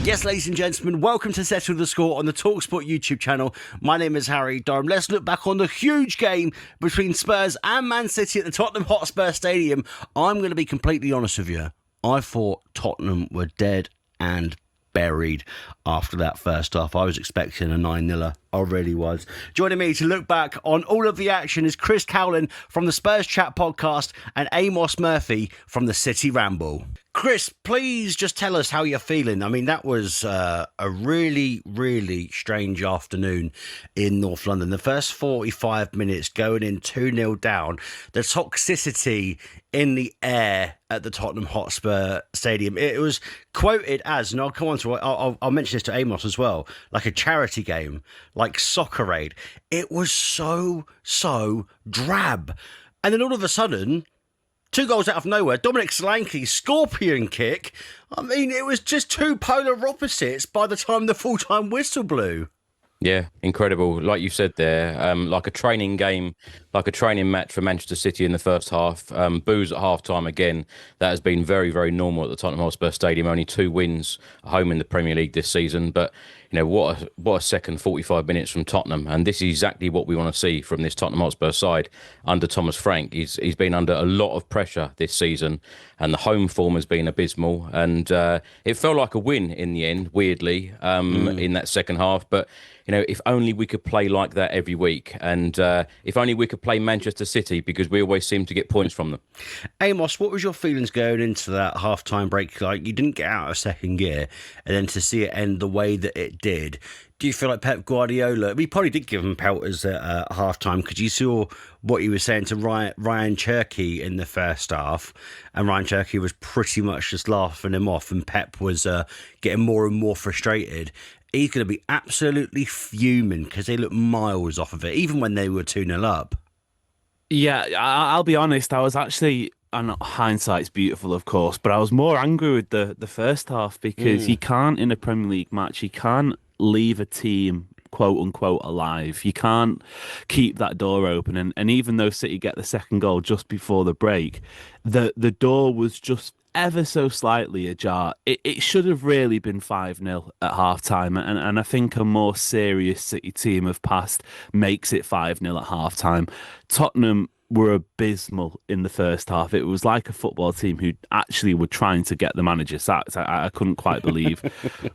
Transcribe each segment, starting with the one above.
Yes, ladies and gentlemen, welcome to Settle the Score on the talkSPORT YouTube channel. My name is Harry Durham. Let's look back on the huge game between Spurs and Man City at the Tottenham Hotspur Stadium. I'm going to be completely honest with you. I thought Tottenham were dead and buried after that first half. I was expecting a 9-0. I really was. Joining me to look back on all of the action is Chris Cowlin from the Spurs Chat Podcast and Amos Murphy from the City Ramble. Chris, please just tell us how you're feeling. I mean, that was a really, really strange afternoon in North London. The first 45 minutes going in 2-0 down, the toxicity in the air at the Tottenham Hotspur Stadium. It was quoted as, and I'll come on to, I'll mention this to Amos as well, like a charity game, like Soccer Aid. It was so drab. And then all of a sudden, 2 goals out of nowhere. Dominic Solanke'S scorpion kick. I mean, it was just 2 polar opposites by the time the full-time whistle blew. Yeah, incredible. Like you said there, like a training game, like a training match for Manchester City in the first half. Boos at half-time again. That has been very, very normal at the Tottenham Hotspur Stadium. Only 2 wins at home in the Premier League this season. But, you know, what a second 45 minutes from Tottenham. And this is exactly what we want to see from this Tottenham Hotspur side under Thomas Frank. He's been under a lot of pressure this season, and the home form has been abysmal. And it felt like a win in the end, weirdly, in that second half. But, you know, if only we could play like that every week, and if only we could play Manchester City, because we always seem to get points from them. Amos, what was your feelings going into that half-time break? Like, you didn't get out of second gear, and then to see it end the way that it did, do you feel like Pep Guardiola, we probably did give him pelters at half-time, because you saw what he was saying to Ryan Cherky in the first half, and Ryan Cherky was pretty much just laughing him off, and Pep was getting more and more frustrated. He's going to be absolutely fuming because they look miles off of it, even when they were 2-0 up. Yeah, I'll be honest. I was actually, and hindsight's beautiful, of course, but I was more angry with the first half, because you can't, in a Premier League match, you can't leave a team, quote unquote, alive. You can't keep that door open. And even though City get the second goal just before the break, the door was just ever so slightly ajar. It should have really been 5-0 at half-time, and I think a more serious City team of past makes it 5-0 at half-time. Tottenham were abysmal in the first half. It was like a football team who actually were trying to get the manager sacked. I couldn't quite believe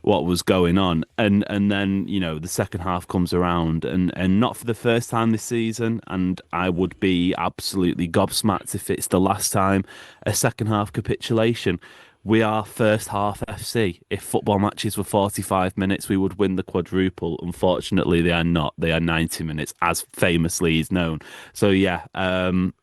what was going on. And then, you know, the second half comes around, and not for the first time this season, and I would be absolutely gobsmacked if it's the last time, a second half capitulation. We are first half FC. If football matches were 45 minutes, we would win the quadruple. Unfortunately, they are not. They are 90 minutes, as famously is known. So, yeah,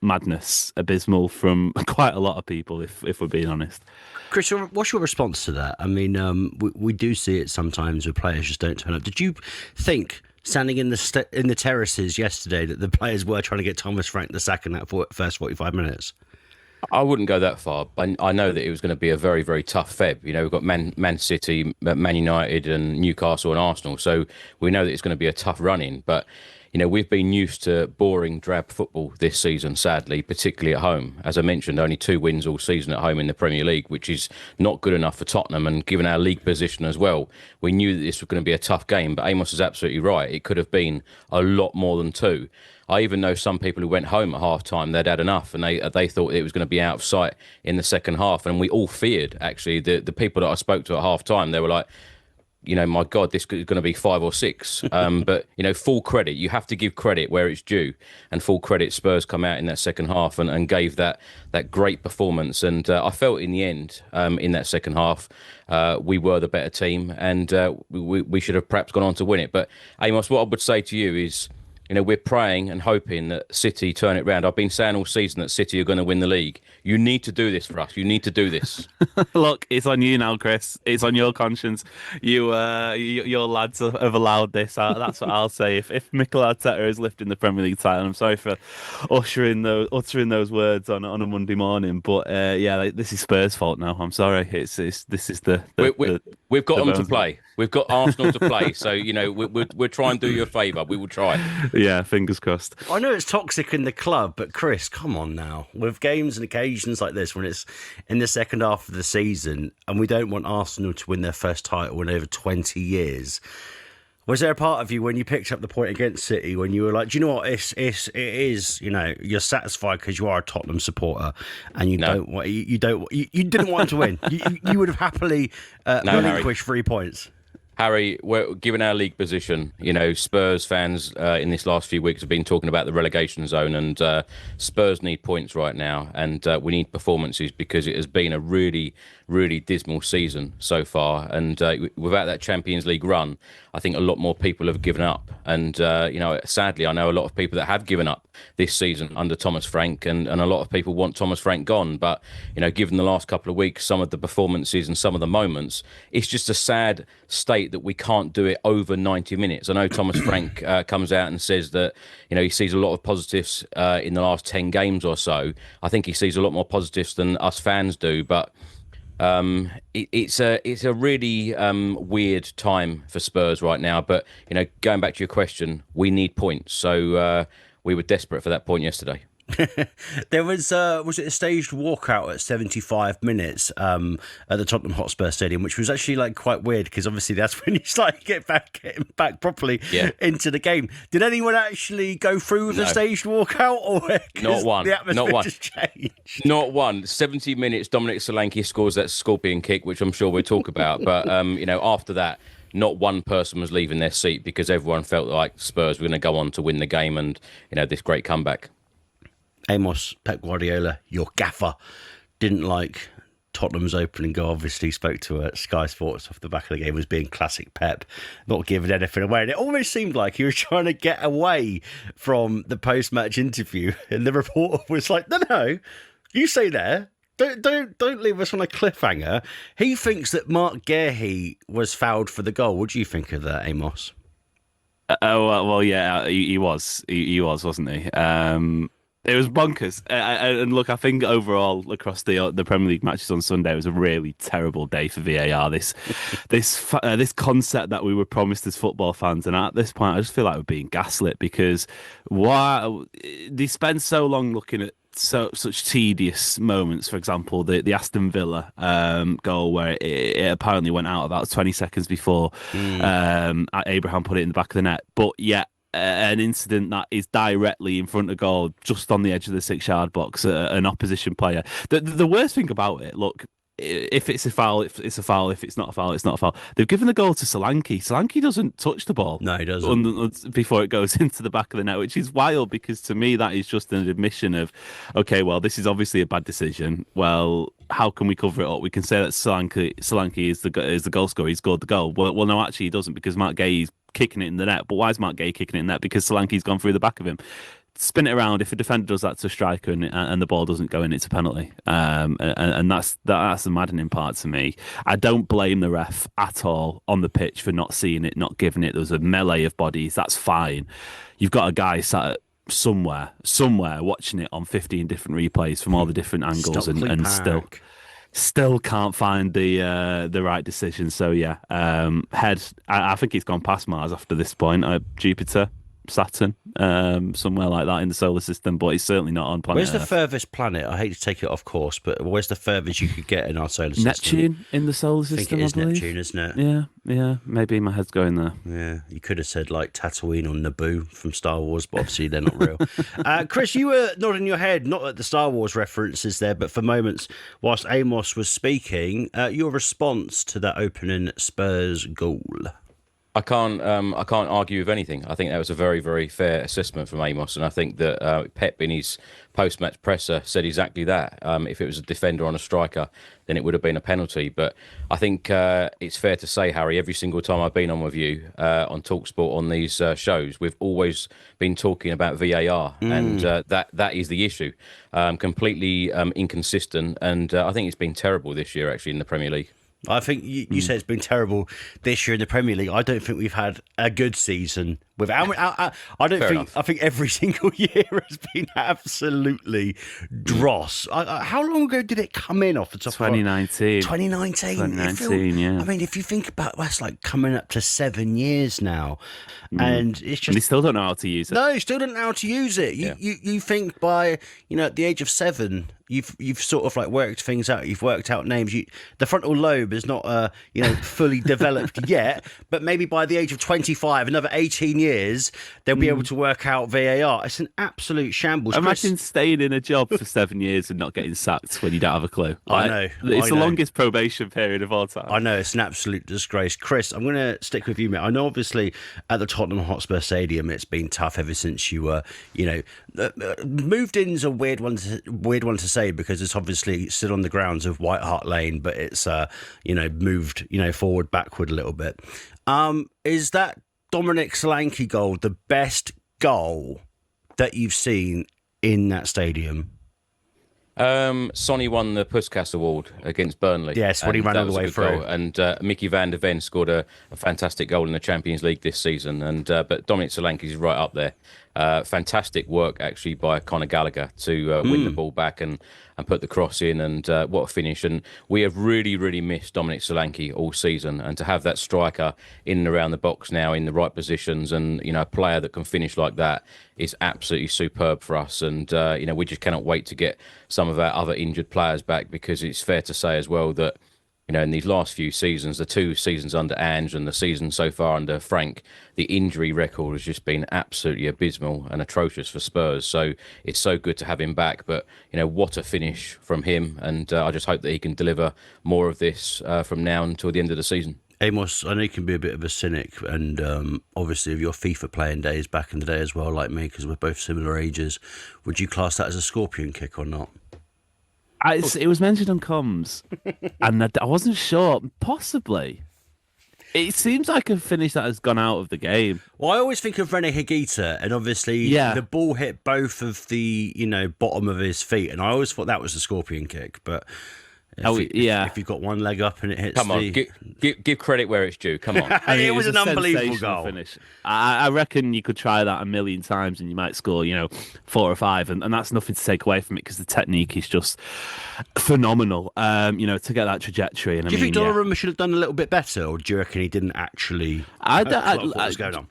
madness, abysmal from quite a lot of people, if we're being honest. Chris, what's your response to that? I mean, we do see it sometimes where players just don't turn up. Did you think, standing in the terraces yesterday, that the players were trying to get Thomas Frank the sack in that first 45 minutes? I wouldn't go that far. I know that it was going to be a very, very tough Feb. You know, we've got Man City, Man United and Newcastle and Arsenal. So we know that it's going to be a tough run-in. But, you know, we've been used to boring, drab football this season, sadly, particularly at home. As I mentioned, only 2 wins all season at home in the Premier League, which is not good enough for Tottenham. And given our league position as well, we knew that this was going to be a tough game. But Amos is absolutely right. It could have been a lot more than 2. I even know some people who went home at half-time, they'd had enough, and they thought it was going to be out of sight in the second half. And we all feared, actually, the people that I spoke to at half-time, they were like, you know, my God, this is going to be 5 or 6. But, you know, full credit. You have to give credit where it's due. And full credit, Spurs come out in that second half and gave that great performance. And I felt in the end, in that second half, we were the better team, and we should have perhaps gone on to win it. But, Amos, what I would say to you is, you know, we're praying and hoping that City turn it round. I've been saying all season that City are going to win the league. You need to do this for us. You need to do this. Look, it's on you now, Chris. It's on your conscience. Your lads have allowed this. That's what I'll say. If Mikel Arteta is lifting the Premier League title, I'm sorry for uttering those words on a Monday morning, but yeah, this is Spurs' fault now. I'm sorry. This is we've got them to play. We've got Arsenal to play. So, you know, we'll try and do you a favour. We will try. Yeah, fingers crossed. I know it's toxic in the club, but Chris, come on now. With games and occasions like this, when it's in the second half of the season, and we don't want Arsenal to win their first title in over 20 years, was there a part of you when you picked up the point against City when you were like, do you know what? It is, you're satisfied because you are a Tottenham supporter and you didn't want to win. You would have happily relinquished 3 points. Harry, given our league position, Spurs fans in this last few weeks have been talking about the relegation zone, and Spurs need points right now, and we need performances because it has been a really, really dismal season so far. And without that Champions League run, I think a lot more people have given up. And, sadly, I know a lot of people that have given up this season under Thomas Frank, and a lot of people want Thomas Frank gone. But, given the last couple of weeks, some of the performances and some of the moments, it's just a sad state that we can't do it over 90 minutes. I know Thomas Frank comes out and says that, he sees a lot of positives in the last 10 games or so. I think he sees a lot more positives than us fans do, but it's a really weird time for Spurs right now. But, going back to your question, we need points. So we were desperate for that point yesterday. There was it a staged walkout at 75 minutes at the Tottenham Hotspur Stadium, which was actually quite weird because obviously that's when you start getting back properly into the game. Did anyone actually go through with the staged walkout, or not one? The atmosphere just changed. Not one. 70 minutes. Dominic Solanke scores that scorpion kick, which I'm sure we'll talk about. But after that, not one person was leaving their seat because everyone felt like Spurs were going to go on to win the game and this great comeback. Amos, Pep Guardiola, your gaffer, didn't like Tottenham's opening goal. Obviously spoke to Sky Sports off the back of the game as being classic Pep, not giving anything away. And it almost seemed like he was trying to get away from the post-match interview. And the reporter was like, no, you stay there. Don't leave us on a cliffhanger. He thinks that Mark Guehi was fouled for the goal. What do you think of that, Amos? Well, yeah, he was, wasn't he? It was bonkers, and look, I think overall across the Premier League matches on Sunday, it was a really terrible day for VAR. This concept that we were promised as football fans, and at this point, I just feel like we're being gaslit because why they spend so long looking at such tedious moments. For example, the Aston Villa goal where it apparently went out about 20 seconds before Abraham put it in the back of the net, but yet. An incident that is directly in front of goal, just on the edge of the 6-yard box, an opposition player. The worst thing about it, look, if it's a foul, it's a foul. If it's not a foul, it's not a foul. They've given the goal to Solanke. Solanke doesn't touch the ball. No, he doesn't. Before it goes into the back of the net, which is wild because to me that is just an admission of, okay, well, this is obviously a bad decision. Well, how can we cover it up? We can say that Solanke is the goal scorer. He scored the goal. Well, no, actually he doesn't because Mark Guehi's kicking it in the net. But why is Mark Guehi kicking it in the net? Because Solanke's gone through the back of him. Spin it around. If a defender does that to a striker and the ball doesn't go in, it's a penalty. And that's the maddening part to me. I don't blame the ref at all on the pitch for not seeing it, not giving it. There was a melee of bodies. That's fine. You've got a guy sat somewhere watching it on 15 different replays from all the different angles and still can't find the right decision. So yeah, head. I think he's gone past Mars after this point. Jupiter, Saturn, somewhere like that in the solar system, but it's certainly not on planet Where's the Earth. furthest planet? I hate to take it off course, but where's the furthest you could get in our solar system? Neptune in the solar system, I think it is Neptune, isn't it? Yeah. Maybe my head's going there. Yeah, you could have said Tatooine or Naboo from Star Wars, but obviously they're not real. Chris, you were nodding your head, not at the Star Wars references there, but for moments whilst Amos was speaking, your response to that opening Spurs goal. I can't argue with anything. I think that was a very, very fair assessment from Amos, and I think that Pep in his post-match presser said exactly that. If it was a defender on a striker, then it would have been a penalty. But I think it's fair to say, Harry, every single time I've been on with you on talkSPORT on these shows, we've always been talking about VAR, and that is the issue. Completely inconsistent, and I think it's been terrible this year, actually, in the Premier League. I think you said it's been terrible this year in the Premier League. I don't think we've had a good season I don't Fair think. enough. I think every single year has been absolutely dross. How long ago did it come in off the top? 2019. 2019. 2019, yeah. I mean, if you think about it, that's like coming up to 7 years now, and it's just. And they still don't know how to use it. No, you still don't know how to use it. You think by at the age of 7, you've sort of like worked things out. You've worked out names. The frontal lobe is not fully developed yet, but maybe by the age of 25, another 18 years, they'll be able to work out VAR. It's an absolute shambles. Imagine staying in a job for 7 years and not getting sacked when you don't have a clue. I know. It's the longest probation period of all time. I know, it's an absolute disgrace. Chris, I'm going to stick with you, mate. I know, obviously, at the Tottenham Hotspur Stadium, it's been tough ever since you were, moved in's a weird one to say because it's obviously still on the grounds of White Hart Lane, but it's, moved, forward, backward a little bit. Is that Dominic Solanke goal the best goal that you've seen in that stadium? Sonny won the Puskas Award against Burnley. Yes, when he ran all the way through. Goal. And Mickey van der Ven scored a fantastic goal in the Champions League this season. But Dominic Solanke is right up there. Fantastic work, actually, by Conor Gallagher to win the ball back and put the cross in. And what a finish. And we have really, really missed Dominic Solanke all season. And to have that striker in and around the box now in the right positions and, a player that can finish like that is absolutely superb for us. And, we just cannot wait to get some of our other injured players back, because it's fair to say as well that, in these last few seasons, the 2 seasons under Ange and the season so far under Frank, the injury record has just been absolutely abysmal and atrocious for Spurs. So it's so good to have him back. But, what a finish from him. And I just hope that he can deliver more of this from now until the end of the season. Amos, I know you can be a bit of a cynic, and obviously of your FIFA playing days back in the day as well, like me, because we're both similar ages. Would you class that as a scorpion kick or not? It was mentioned on comms, and I wasn't sure. Possibly. It seems like a finish that has gone out of the game. Well, I always think of Rene Higuita, and obviously the ball hit both of the bottom of his feet, and I always thought that was a scorpion kick, but... If you've got one leg up and it hits Come on, give credit where it's due. Come on. It was an unbelievable goal. Finish. I reckon you could try that a million times and you might score, 4 or 5, and that's nothing to take away from it because the technique is just phenomenal. To get that trajectory. And do you think Donnarumma should have done a little bit better, or do you reckon he didn't actually? What was going on?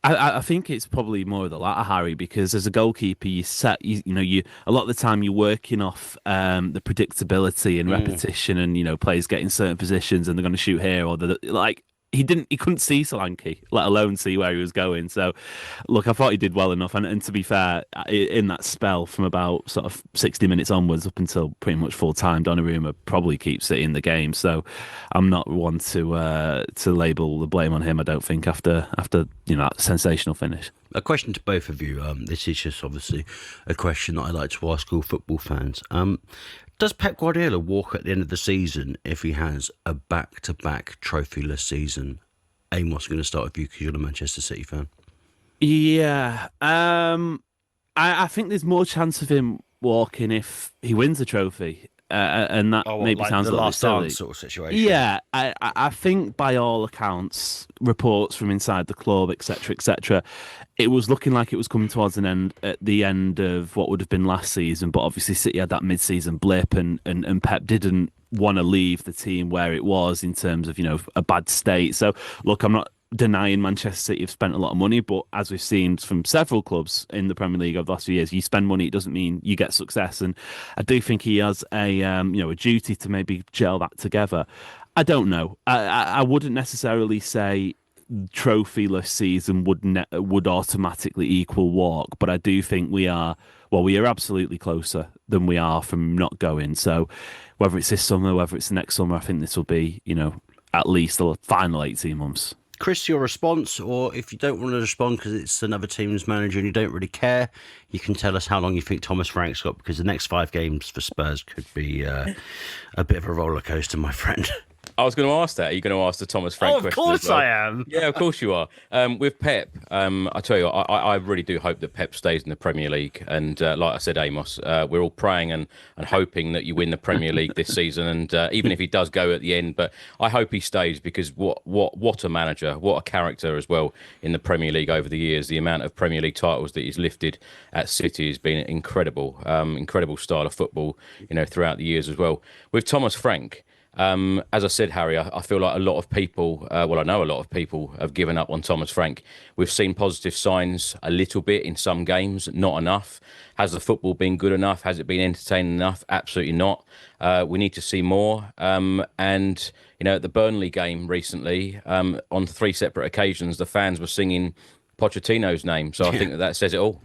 I think it's probably more of the latter, Harry, because as a goalkeeper, you a lot of the time you're working off the predictability and repetition, and players getting certain positions and they're going to shoot here, or he couldn't see Solanke, let alone see where he was going. So, look, I thought he did well enough. And to be fair, in that spell from about sort of 60 minutes onwards up until pretty much full time, Donnarumma probably keeps it in the game. So, I'm not one to label the blame on him. I don't think after that sensational finish. A question to both of you. This is just obviously a question that I like to ask all football fans. Does Pep Guardiola walk at the end of the season if he has a back-to-back trophyless season? Amos, I'm going to start with you because you're a Manchester City fan. Yeah. I think there's more chance of him walking if he wins the trophy. And that maybe sounds a little bit silly. Sort of situation. Yeah, I think by all accounts, reports from inside the club, etc., it was looking like it was coming towards the end of what would have been last season. But obviously, City had that mid-season blip, and Pep didn't want to leave the team where it was in terms of a bad state. So look, I'm not denying Manchester City have spent a lot of money, but as we've seen from several clubs in the Premier League over the last few years, you spend money, it doesn't mean you get success. And I do think he has a duty to maybe gel that together. I don't know. I wouldn't necessarily say trophyless season would automatically equal walk, but I do think we are absolutely closer than we are from not going. So whether it's this summer, whether it's the next summer, I think this will be at least the final 18 months. Chris, your response, or if you don't want to respond because it's another team's manager and you don't really care, you can tell us how long you think Thomas Frank's got, because the next 5 games for Spurs could be a bit of a roller coaster, my friend. I was going to ask that. Are you going to ask the Thomas Frank question? Of course as well? I am. Yeah, of course you are. With Pep, I tell you, I really do hope that Pep stays in the Premier League. And like I said, Amos, we're all praying and hoping that you win the Premier League this season. And even if he does go at the end, but I hope he stays, because what a manager, what a character as well in the Premier League over the years. The amount of Premier League titles that he's lifted at City has been incredible. Incredible style of football, throughout the years as well. With Thomas Frank. As I said, Harry, I feel like a lot of people, I know a lot of people have given up on Thomas Frank. We've seen positive signs a little bit in some games, not enough. Has the football been good enough? Has it been entertaining enough? Absolutely not. We need to see more. And, at the Burnley game recently, on 3 separate occasions, the fans were singing Pochettino's name. So I think that says it all.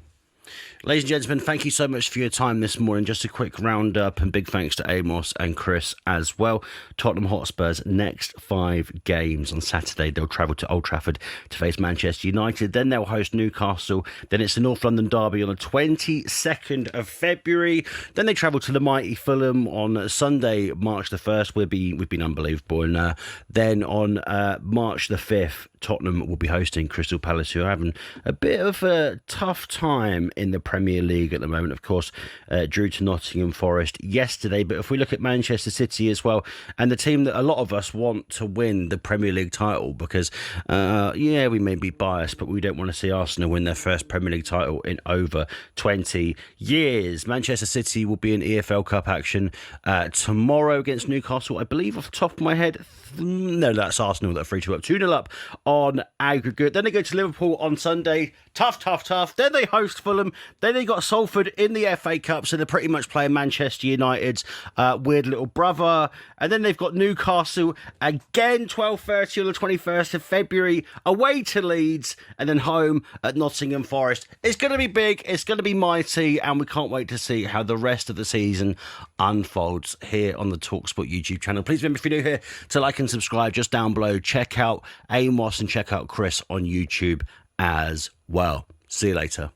Ladies and gentlemen, thank you so much for your time this morning. Just a quick roundup, and big thanks to Amos and Chris as well. Tottenham Hotspur's next 5 games on Saturday. They'll travel to Old Trafford to face Manchester United. Then they'll host Newcastle. Then it's the North London derby on the 22nd of February. Then they travel to the mighty Fulham on Sunday, March the 1st. We've been unbelievable. And then on March the 5th, Tottenham will be hosting Crystal Palace, who are having a bit of a tough time in the Premier League at the moment. Of course, drew to Nottingham Forest yesterday. But if we look at Manchester City as well, and the team that a lot of us want to win the Premier League title, because, we may be biased, but we don't want to see Arsenal win their first Premier League title in over 20 years. Manchester City will be in EFL Cup action tomorrow against Newcastle. I believe off the top of my head, no, that's Arsenal that are 3-2 up, 2-0 up on aggregate. Then they go to Liverpool on Sunday. Tough. Then they host Fulham. Then they got Salford in the FA Cup, so they're pretty much playing Manchester United's weird little brother. And then they've got Newcastle again, 12:30 on the 21st of February, away to Leeds, and then home at Nottingham Forest. It's going to be big, it's going to be mighty, and we can't wait to see how the rest of the season unfolds here on the talkSPORT YouTube channel. Please remember, if you're new here, to like and subscribe just down below. Check out Amos and check out Chris on YouTube as well. See you later.